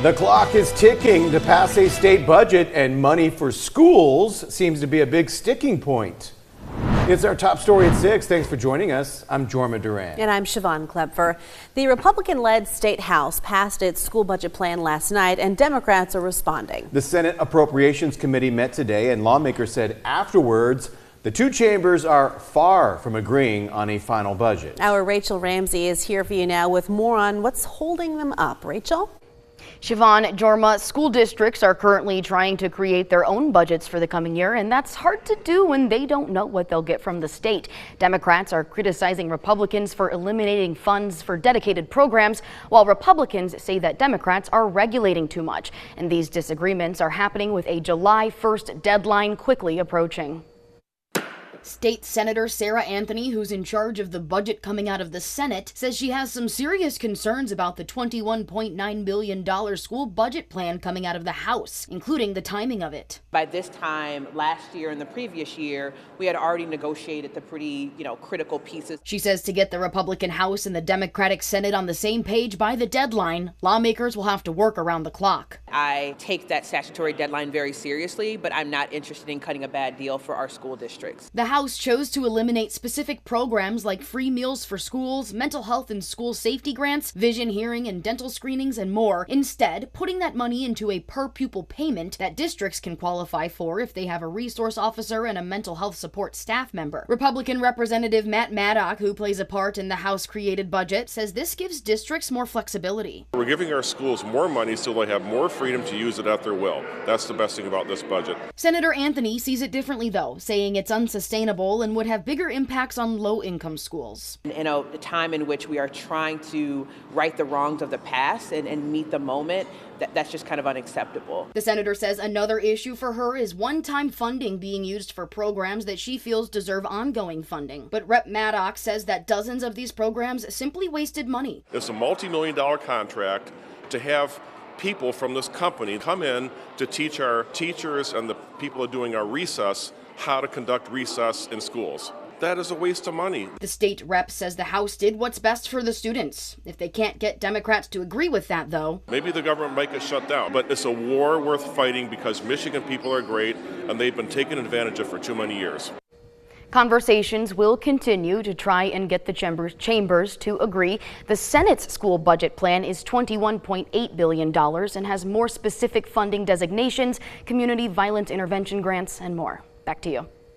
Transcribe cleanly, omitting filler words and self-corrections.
The clock is ticking to pass a state budget, and money for schools seems to be a big sticking point. It's our top story at 6. Thanks for joining us. I'm Jorma Duran. And I'm Siobhan Klepfer. The Republican-led State House passed its school budget plan last night, and Democrats are responding. The Senate Appropriations Committee met today, and lawmakers said afterwards the two chambers are far from agreeing on a final budget. Our Rachel Ramsey is here for you now with more on what's holding them up. Rachel? Siobhan, Jorma, school districts are currently trying to create their own budgets for the coming year, and that's hard to do when they don't know what they'll get from the state. Democrats are criticizing Republicans for eliminating funds for dedicated programs, while Republicans say that Democrats are regulating too much. And these disagreements are happening with a July 1st deadline quickly approaching. State Senator Sarah Anthony, who's in charge of the budget coming out of the Senate, says she has some serious concerns about the $21.9 billion school budget plan coming out of the House, including the timing of it. By this time last year and the previous year, we had already negotiated the pretty, critical pieces. She says to get the Republican House and the Democratic Senate on the same page by the deadline, lawmakers will have to work around the clock. I take that statutory deadline very seriously, but I'm not interested in cutting a bad deal for our school districts. The House chose to eliminate specific programs like free meals for schools, mental health and school safety grants, vision, hearing, and dental screenings, and more, instead putting that money into a per-pupil payment that districts can qualify for if they have a resource officer and a mental health support staff member. Republican Representative Matt Maddock, who plays a part in the House-created budget, says this gives districts more flexibility. We're giving our schools more money so they have more freedom to use it at their will. That's the best thing about this budget. Senator Anthony sees it differently, though, saying it's unsustainable and would have bigger impacts on low-income schools. In a time in which we are trying to right the wrongs of the past and meet the moment, that's just kind of unacceptable. The senator says another issue for her is one-time funding being used for programs that she feels deserve ongoing funding. But Rep. Maddock says that dozens of these programs simply wasted money. It's a multi-million-dollar contract to have people from this company come in to teach our teachers and the people who are doing our recess how to conduct recess in schools. That is a waste of money. The state rep says the House did what's best for the students. If they can't get Democrats to agree with that, though, maybe the government might get shut down. But it's a war worth fighting because Michigan people are great and they've been taken advantage of for too many years. Conversations will continue to try and get the chambers to agree. The Senate's school budget plan is $21.8 billion and has more specific funding designations, community violence intervention grants, and more. Back to you.